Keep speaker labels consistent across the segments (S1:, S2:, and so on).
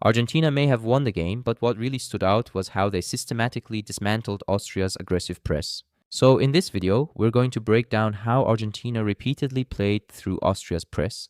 S1: Argentina may have won the game, but what really stood out was how they systematically dismantled Austria's aggressive press. So in this video, we're going to break down how Argentina repeatedly played through Austria's press,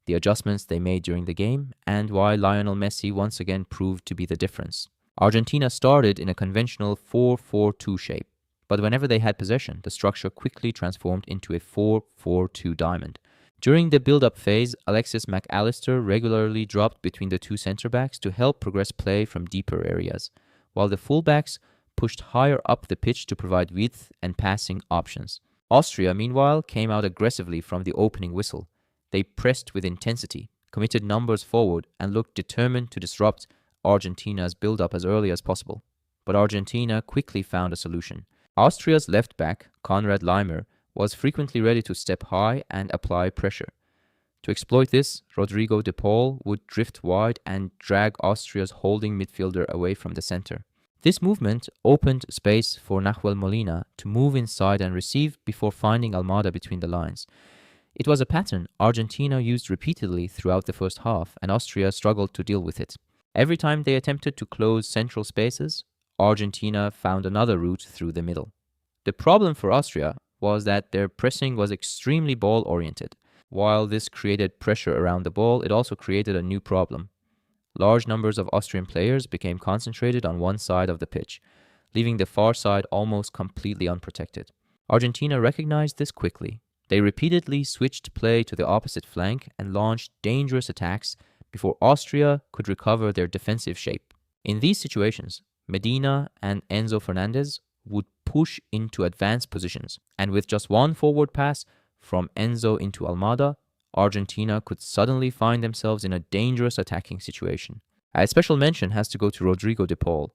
S1: the adjustments they made during the game, and why Lionel Messi once again proved to be the difference. Argentina started in a conventional 4-4-2 shape, but whenever they had possession, the structure quickly transformed into a 4-4-2 diamond. During the build-up phase, Alexis Mac Allister regularly dropped between the two centre-backs to help progress play from deeper areas, while the full-backs pushed higher up the pitch to provide width and passing options. Austria, meanwhile, came out aggressively from the opening whistle. They pressed with intensity, committed numbers forward, and looked determined to disrupt Argentina's build-up as early as possible. But Argentina quickly found a solution. Austria's left-back, Konrad Laimer, was frequently ready to step high and apply pressure. To exploit this, Rodrigo De Paul would drift wide and drag Austria's holding midfielder away from the center. This movement opened space for Nahuel Molina to move inside and receive before finding Almada between the lines. It was a pattern Argentina used repeatedly throughout the first half, and Austria struggled to deal with it. Every time they attempted to close central spaces, Argentina found another route through the middle. The problem for Austria was that their pressing was extremely ball-oriented. While this created pressure around the ball, it also created a new problem. Large numbers of Austrian players became concentrated on one side of the pitch, leaving the far side almost completely unprotected. Argentina recognized this quickly. They repeatedly switched play to the opposite flank and launched dangerous attacks before Austria could recover their defensive shape. In these situations, Medina and Enzo Fernandez would push into advanced positions, and with just one forward pass from Enzo into Almada, Argentina could suddenly find themselves in a dangerous attacking situation. A special mention has to go to Rodrigo De Paul.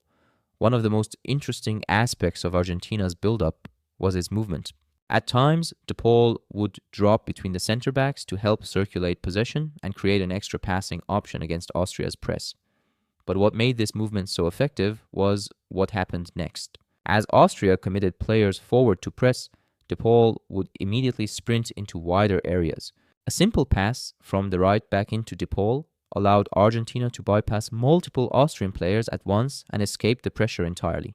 S1: One of the most interesting aspects of Argentina's build-up was his movement. At times, De Paul would drop between the centre-backs to help circulate possession and create an extra passing option against Austria's press. But what made this movement so effective was what happened next. As Austria committed players forward to press, De Paul would immediately sprint into wider areas. A simple pass from the right back into De Paul allowed Argentina to bypass multiple Austrian players at once and escape the pressure entirely.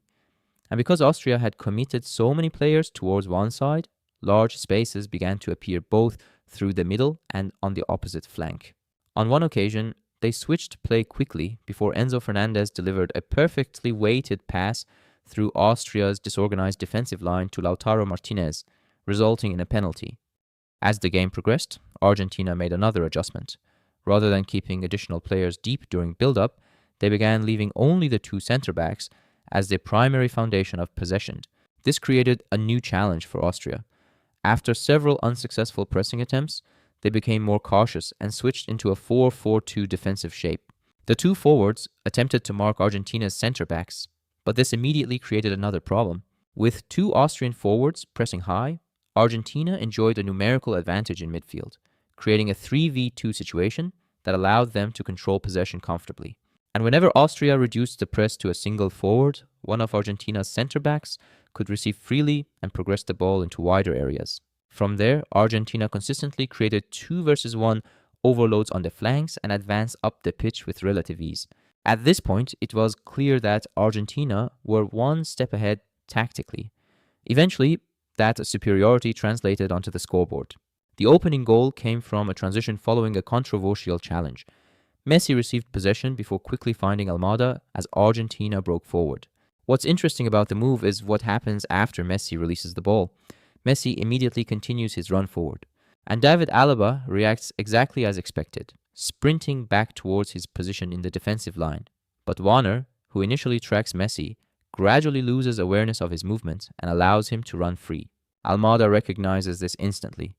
S1: And because Austria had committed so many players towards one side, large spaces began to appear both through the middle and on the opposite flank. On one occasion, they switched play quickly before Enzo Fernandez delivered a perfectly weighted pass through Austria's disorganized defensive line to Lautaro Martinez, resulting in a penalty. As the game progressed, Argentina made another adjustment. Rather than keeping additional players deep during build-up, they began leaving only the two centre-backs as their primary foundation of possession. This created a new challenge for Austria. After several unsuccessful pressing attempts, they became more cautious and switched into a 4-4-2 defensive shape. The two forwards attempted to mark Argentina's centre-backs, but this immediately created another problem. With two Austrian forwards pressing high, Argentina enjoyed a numerical advantage in midfield, creating a 3v2 situation that allowed them to control possession comfortably. And whenever Austria reduced the press to a single forward, one of Argentina's centre-backs could receive freely and progress the ball into wider areas. From there, Argentina consistently created 2-versus-1 overloads on the flanks and advanced up the pitch with relative ease. At this point, it was clear that Argentina were one step ahead tactically. Eventually, that superiority translated onto the scoreboard. The opening goal came from a transition following a controversial challenge. Messi received possession before quickly finding Almada as Argentina broke forward. What's interesting about the move is what happens after Messi releases the ball. Messi immediately continues his run forward, and David Alaba reacts exactly as expected, sprinting back towards his position in the defensive line. But Warner, who initially tracks Messi, gradually loses awareness of his movement and allows him to run free. Almada recognizes this instantly.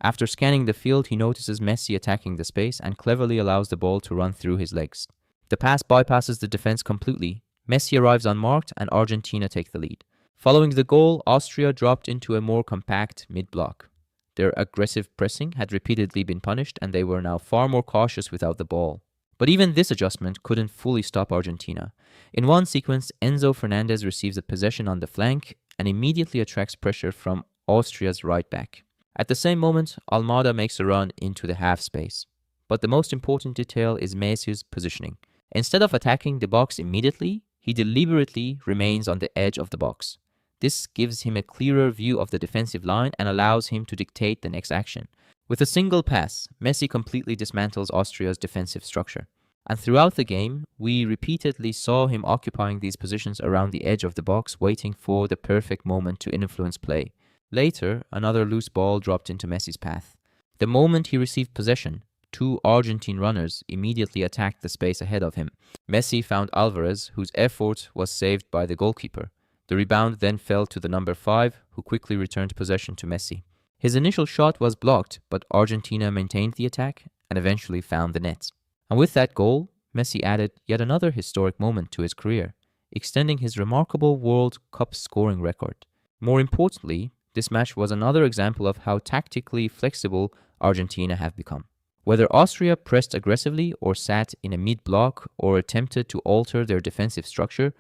S1: After scanning the field, he notices Messi attacking the space and cleverly allows the ball to run through his legs. The pass bypasses the defense completely. Messi arrives unmarked and Argentina take the lead. Following the goal, Austria dropped into a more compact mid-block. Their aggressive pressing had repeatedly been punished and they were now far more cautious without the ball. But even this adjustment couldn't fully stop Argentina. In one sequence, Enzo Fernandez receives a possession on the flank and immediately attracts pressure from Austria's right back. At the same moment, Almada makes a run into the half space. But the most important detail is Messi's positioning. Instead of attacking the box immediately, he deliberately remains on the edge of the box. This gives him a clearer view of the defensive line and allows him to dictate the next action. With a single pass, Messi completely dismantles Austria's defensive structure. And throughout the game, we repeatedly saw him occupying these positions around the edge of the box, waiting for the perfect moment to influence play. Later, another loose ball dropped into Messi's path. The moment he received possession, two Argentine runners immediately attacked the space ahead of him. Messi found Alvarez, whose effort was saved by the goalkeeper. The rebound then fell to the number 5, who quickly returned possession to Messi. His initial shot was blocked, but Argentina maintained the attack and eventually found the net. And with that goal, Messi added yet another historic moment to his career, extending his remarkable World Cup scoring record. More importantly, this match was another example of how tactically flexible Argentina have become. Whether Austria pressed aggressively or sat in a mid-block or attempted to alter their defensive structure,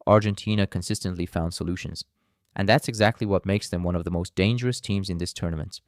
S1: Argentina consistently found solutions. And that's exactly what makes them one of the most dangerous teams in this tournament.